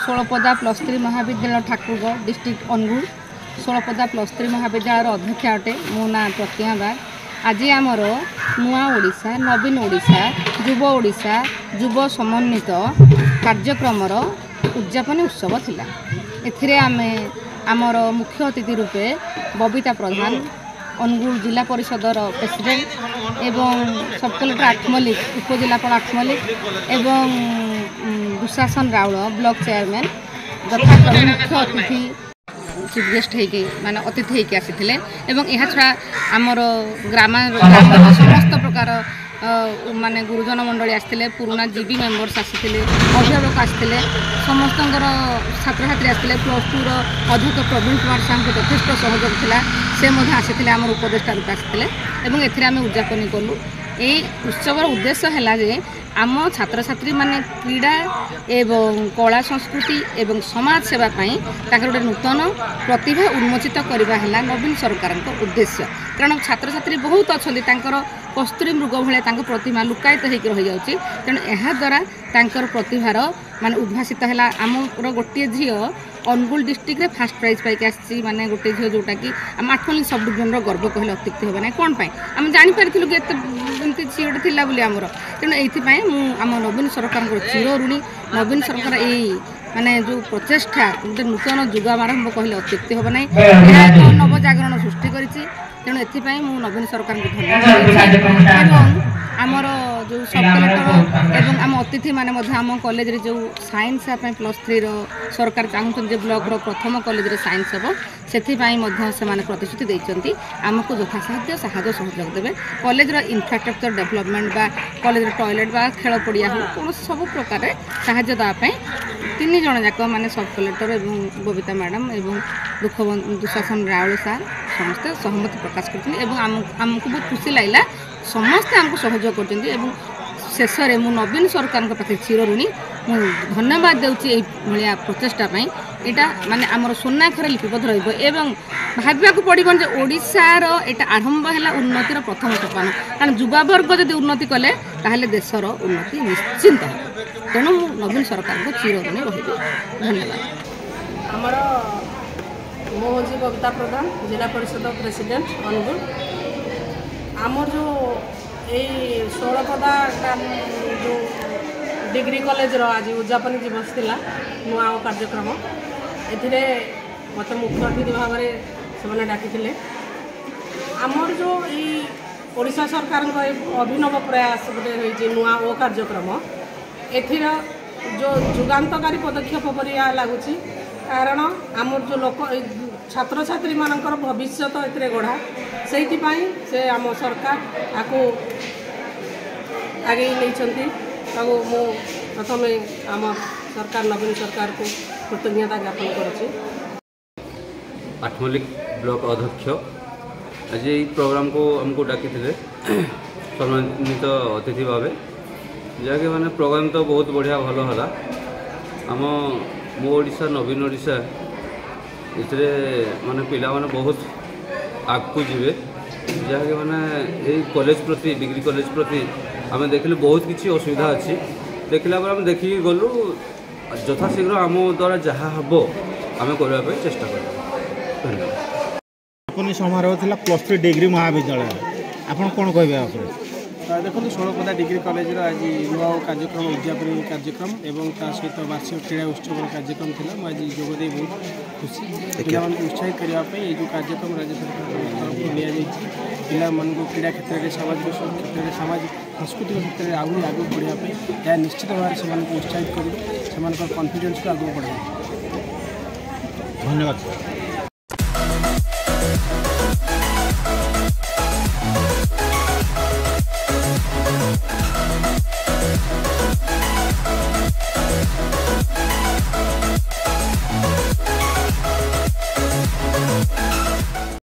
षोलपदा +3 महाविद्यालय ठाकुरगढ़ डिस्ट्रिक्ट अनुगुल षोलपदा +3 महाविद्यालय अध्यक्ष अटे मो ना प्रतिमा बाग। आज आमर नुआ ओडिशा नवीन ओडिशा युव समन्वित कार्यक्रम उद्यापन उत्सव थिला। एथिरे आमे आमर मुख्य अतिथि रूपे बबीता प्रधान अनुगुल जिला परिषदर प्रेसिडेंट एवं सब कलेक्टर आठमल्लिक उपजिलापाल आठमल्लिक एवं दुशासन राउल ब्लॉक चेयरमैन यथाक्रम मुख्य अतिथि चीफ गेस्ट होगी माने अतिथि होगी आसी यह छड़ा आमर ग्राम समस्त प्रकार माने गुरुजन मंडली आसते पुराना जीबी मेंबर्स आसते अभिभावक आसते समस्त छात्र छात्री आसते +2 अध्यक्ष प्रवीण कुमार साहू को यथेष सहयोग था से आसी आम उपदेष्टा रूप आसते एमें उद्यापन कलु। ये उत्सवर उद्देश्य है जे आम छात्र छात्री माने क्रीड़ा एवं कला संस्कृति एवं समाज सेवा गोटे नूतन प्रतिभा उन्मोचित करवा है नवीन सरकार उद्देश्य। कारण छात्र छात्री बहुत अच्छा कस्तूरी मृग भाई प्रतिभा लुकायित होकर रही जाऊँगी तेणु यह द्वारा प्रतिभार माने उद्भासित है आमर गोटे झील अनुगुल डिस्ट्रिक्ट रे फर्स्ट प्राइज पाई आसी माने गोटे झील जोटा कि आम आठमल्लिक सब डिविजन गर्व कहले अत्युक्ति हे ना कौन पाई आम जापर कि एमती झीटे थिला बोली आमर तेणु ये आम नवीन सरकार चिर ऋणी नवीन सरकार यही माने जो प्रचेषा गोटे नूतन जुगारंभ कहले अत्युक्ति हे ना एक नवजागरण सृष्टि करिछि। तेणु एथिपाई मु नवीन सरकार को धन्यवाद आमर जो सब कलेक्टर एवं आम अतिथि माने आम कॉलेज रे जो साइंस +3 सरकार चाहते ब्लॉक प्रथम कॉलेज रे साइंस हम से प्रतिश्रुति देते आमको यथासाध्य साहाय्य सहयोग देवे कॉलेज इंफ्रास्ट्रक्चर डेवलपमेंट बा कॉलेज टॉयलेट बा खेल पड़िया हो कौन सब प्रकार साहाय्य देवाई 3 जन जाक माने सब कलेक्टर एवं बबीता मैडम एवं दुशासन राउल सार समस्ते सहमति प्रकाश करते आमको बहुत खुशी लगे समस्ते आमको सहयोग करते शेष में मु नवीन सरकार पाखे चिर ऋणी मुझे धन्यवाद दूसरी भाया प्रचेषा यहाँ माने आमर सोनाक्षर लिपिबद्ध रहा भाविया पड़ो जे ओडिशार यहाँ आरंभ है उन्नतिर प्रथम सोपान कारण युवावर्ग जब उन्नति कले ताहले देशर उन्नति निश्चिंत है। तेणु मु नवीन सरकार को चिर ऋणी रही। धन्यवाद। आमर मो हूँ बबीता प्रधान जिला परिषद प्रेसिडेंट अनुगुल आमर जो यही षोलपदा जो डिग्री कॉलेज आज उद्यापन दिवस थिला नुआ कार्यक्रम ए मत मुख्य अतिथि भाव में से डाकी आमर जो यही ओडिशा सरकार अभिनव प्रयास गोटे नुआ ओ कार्यक्रम एथिर जो जुगान्तकारी पदक्षेप परिया लगुच कारण आमर जो लोक छात्र छात्री मानकर भविष्य ए गढ़ा से आम सरकार आपको आगे नहीं मु प्रथम आम सरकार नवीन सरकार को कृतज्ञता ज्ञापन करुच्ची। आठमल्लिक ब्लॉक अध्यक्ष आज ये प्रोग्राम को हमको डाकी सम्मानित अतिथि भाव जहाँकि मैंने प्रोग्राम तो बहुत बढ़िया भल है आम मो ओडिशा नवीन ओडिशा इसरे माने पिला माने बहुत आगू जीवे जहाँकि मैंने यही कॉलेज प्रति डिग्री कॉलेज प्रति आम देखिले बहुत किसी असुविधा अच्छी देखला आम देखिक गलु यथाशीघ्र आम द्वारा जहाँ हम आम करने चेष्टा कर। समारोह था +3 डिग्री महाविद्यालय आप कौन कह देखो षोलपदा डिग्री कॉलेज आज नुआ कार्यक्रम उद्यापन कार्यक्रम एवं ता सहित वार्षिक क्रीड़ा उत्सव कार्यक्रम था आज जोगदे बहुत खुशी पिला उत्साहित करने जो कार्यक्रम राज्य सरकार तरफ पिला क्रीड़ा क्षेत्र में सामाजिक क्षेत्र में सामाजिक सांस्कृतिक क्षेत्र में आगे आगे बढ़ापी यह निश्चित भाव से उत्साहित कर कॉन्फिडेंस को आगे बढ़ा। धन्यवाद।